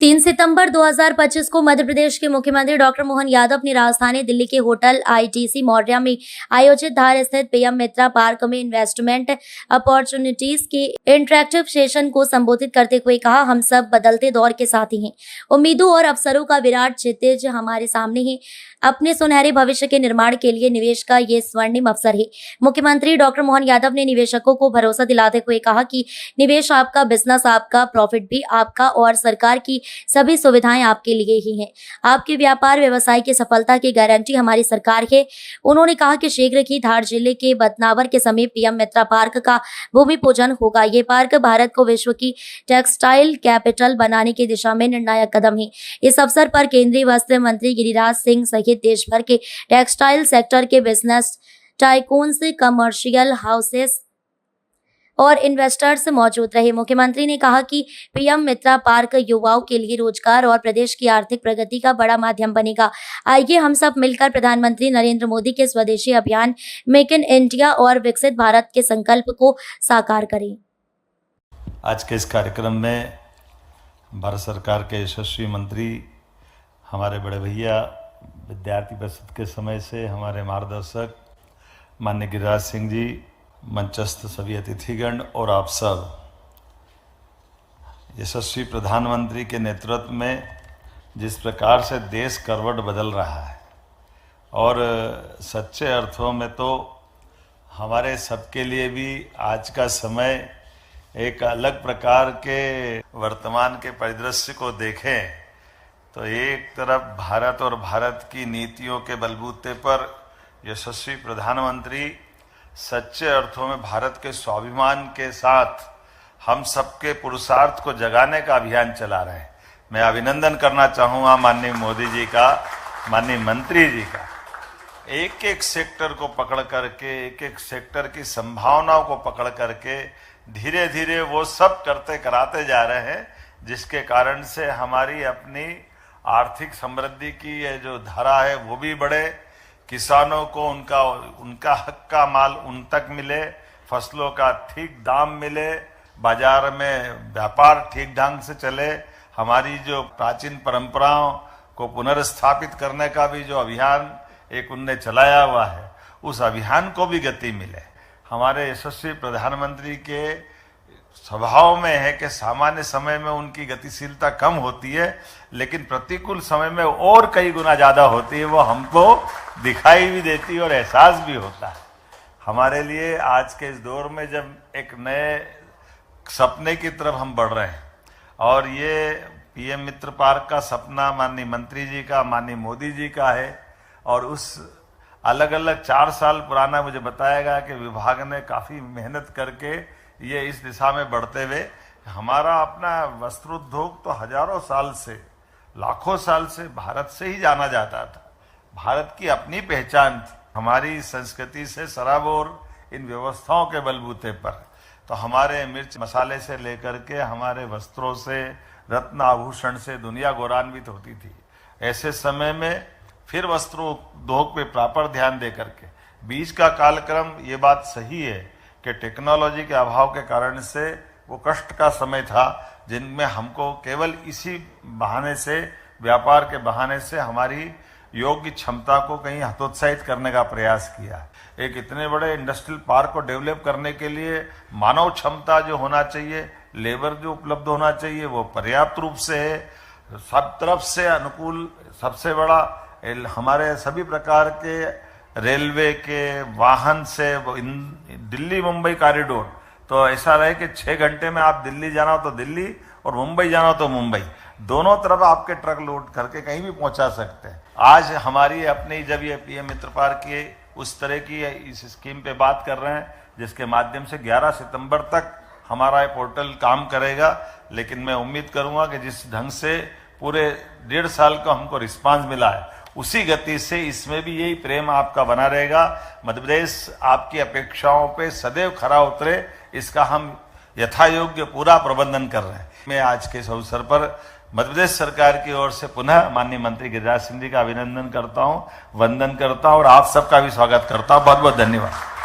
3 सितंबर 2025 को मध्य प्रदेश के मुख्यमंत्री डॉक्टर मोहन यादव अपनी राजधानी दिल्ली के होटल आईटीसी मौर्या में आयोजित धार स्थित पीएम मित्रा पार्क में इन्वेस्टमेंट अपॉर्चुनिटीज के इंटरेक्टिव सेशन को संबोधित करते हुए कहा, हम सब बदलते दौर के साथी हैं। उम्मीदों और अवसरों का विराट क्षितिज हमारे सामने है। अपने सुनहरे भविष्य के निर्माण के लिए निवेश का ये स्वर्णिम अवसर है। मुख्यमंत्री डॉक्टर मोहन यादव ने निवेशकों को भरोसा दिलाते हुए कहा कि निवेश आपका, बिजनेस आपका, प्रॉफिट भी आपका और सरकार की सभी सुविधाएं आपके लिए ही हैं। आपके व्यापार व्यवसाय की सफलता की गारंटी हमारी सरकार है। उन्होंने कहा कि शीघ्र ही धार जिले के बदनावर के समीप पीएम मित्रा पार्क का भूमि पूजन होगा। ये पार्क भारत को विश्व की टेक्सटाइल कैपिटल बनाने की दिशा में निर्णायक कदम है। इस अवसर पर केंद्रीय वस्त्र मंत्री गिरिराज सिंह सहित देश भर के टेक्सटाइल सेक्टर के बिजनेस टाइकून्स, कमर्शियल हाउसेस और इन्वेस्टर्स मौजूद रहे। मुख्यमंत्री ने कहा कि पीएम मित्रा पार्क युवाओं के लिए रोजगार और प्रदेश की आर्थिक प्रगति का बड़ा माध्यम बनेगा। आइए हम सब मिलकर प्रधानमंत्री नरेंद्र मोदी के स्वदेशी अभियान मेक इन इंडिया और विकसित भारत के संकल्प को साकार करें। आज के इस कार्यक्रम में भारत सरकार के यशस्वी मंत्री, हमारे बड़े भैया, विद्यार्थी परिषद के समय से हमारे मार्गदर्शक माननीय गिरिराज सिंह जी, मंचस्थ सभी अतिथिगण और आप सब, यशस्वी प्रधानमंत्री के नेतृत्व में जिस प्रकार से देश करवट बदल रहा है और सच्चे अर्थों में तो हमारे सबके लिए भी आज का समय एक अलग प्रकार के वर्तमान के परिदृश्य को देखें तो एक तरफ भारत और भारत की नीतियों के बलबूते पर यशस्वी प्रधानमंत्री सच्चे अर्थों में भारत के स्वाभिमान के साथ हम सबके पुरुषार्थ को जगाने का अभियान चला रहे हैं। मैं अभिनंदन करना चाहूँगा माननीय मोदी जी का, माननीय मंत्री जी का। एक एक सेक्टर को पकड़ करके, एक एक सेक्टर की संभावनाओं को पकड़ करके धीरे धीरे वो सब करते कराते जा रहे हैं, जिसके कारण से हमारी अपनी आर्थिक समृद्धि की ये जो धारा है वो भी बढ़े, किसानों को उनका हक का माल उन तक मिले, फसलों का ठीक दाम मिले, बाजार में व्यापार ठीक ढंग से चले, हमारी जो प्राचीन परंपराओं को पुनर्स्थापित करने का भी जो अभियान एक उनने चलाया हुआ है, उस अभियान को भी गति मिले। हमारे यशस्वी प्रधानमंत्री के स्वभाव में है कि सामान्य समय में उनकी गतिशीलता कम होती है, लेकिन प्रतिकूल समय में और कई गुना ज्यादा होती है। वो हमको दिखाई भी देती है और एहसास भी होता है। हमारे लिए आज के इस दौर में जब एक नए सपने की तरफ हम बढ़ रहे हैं और ये पीएम मित्र पार्क का सपना माननीय मंत्री जी का, माननीय मोदी जी का है और उस अलग अलग 4 साल पुराना मुझे बताया गया कि विभाग ने काफी मेहनत करके ये इस दिशा में बढ़ते हुए, हमारा अपना वस्त्रोद्योग तो हजारों साल से, लाखों साल से भारत से ही जाना जाता था। भारत की अपनी पहचान थी, हमारी संस्कृति से सराबोर इन व्यवस्थाओं के बलबूते पर। तो हमारे मिर्च मसाले से लेकर के हमारे वस्त्रों से, रत्न आभूषण से दुनिया गौरवान्वित होती थी। ऐसे समय में फिर वस्त्रोद्योग पे प्रॉपर ध्यान दे करके, बीच का कालक्रम, ये बात सही है कि टेक्नोलॉजी के अभाव के कारण से वो कष्ट का समय था, जिनमें हमको केवल इसी बहाने से, व्यापार के बहाने से हमारी योग्य क्षमता को कहीं हतोत्साहित करने का प्रयास किया। एक इतने बड़े इंडस्ट्रियल पार्क को डेवलप करने के लिए मानव क्षमता जो होना चाहिए, लेबर जो उपलब्ध होना चाहिए, वो पर्याप्त रूप से है। सब तरफ से अनुकूल, सबसे बड़ा हमारे सभी प्रकार के रेलवे के वाहन से दिल्ली मुंबई कॉरिडोर, तो ऐसा रहे कि 6 घंटे में आप दिल्ली जाना हो तो दिल्ली और मुंबई जाना हो तो मुंबई, दोनों तरफ आपके ट्रक लोड करके कहीं भी पहुंचा सकते हैं। आज हमारी अपनी, जब ये पीएम मित्र पार्क की उस तरह की इस स्कीम पे बात कर रहे हैं जिसके माध्यम से 11 सितंबर तक हमारा ये पोर्टल काम करेगा, लेकिन मैं उम्मीद करूंगा कि जिस ढंग से पूरे 1.5 साल का हमको रिस्पांस मिला है, उसी गति से इसमें भी यही प्रेम आपका बना रहेगा। मध्य प्रदेश आपकी अपेक्षाओं पे सदैव खरा उतरे, इसका हम यथायोग्य पूरा प्रबंधन कर रहे हैं। मैं आज के इस अवसर पर मध्य प्रदेश सरकार की ओर से पुनः माननीय मंत्री गिरिराज सिंह जी का अभिनंदन करता हूं, वंदन करता हूं और आप सबका भी स्वागत करता हूं। बहुत बहुत धन्यवाद।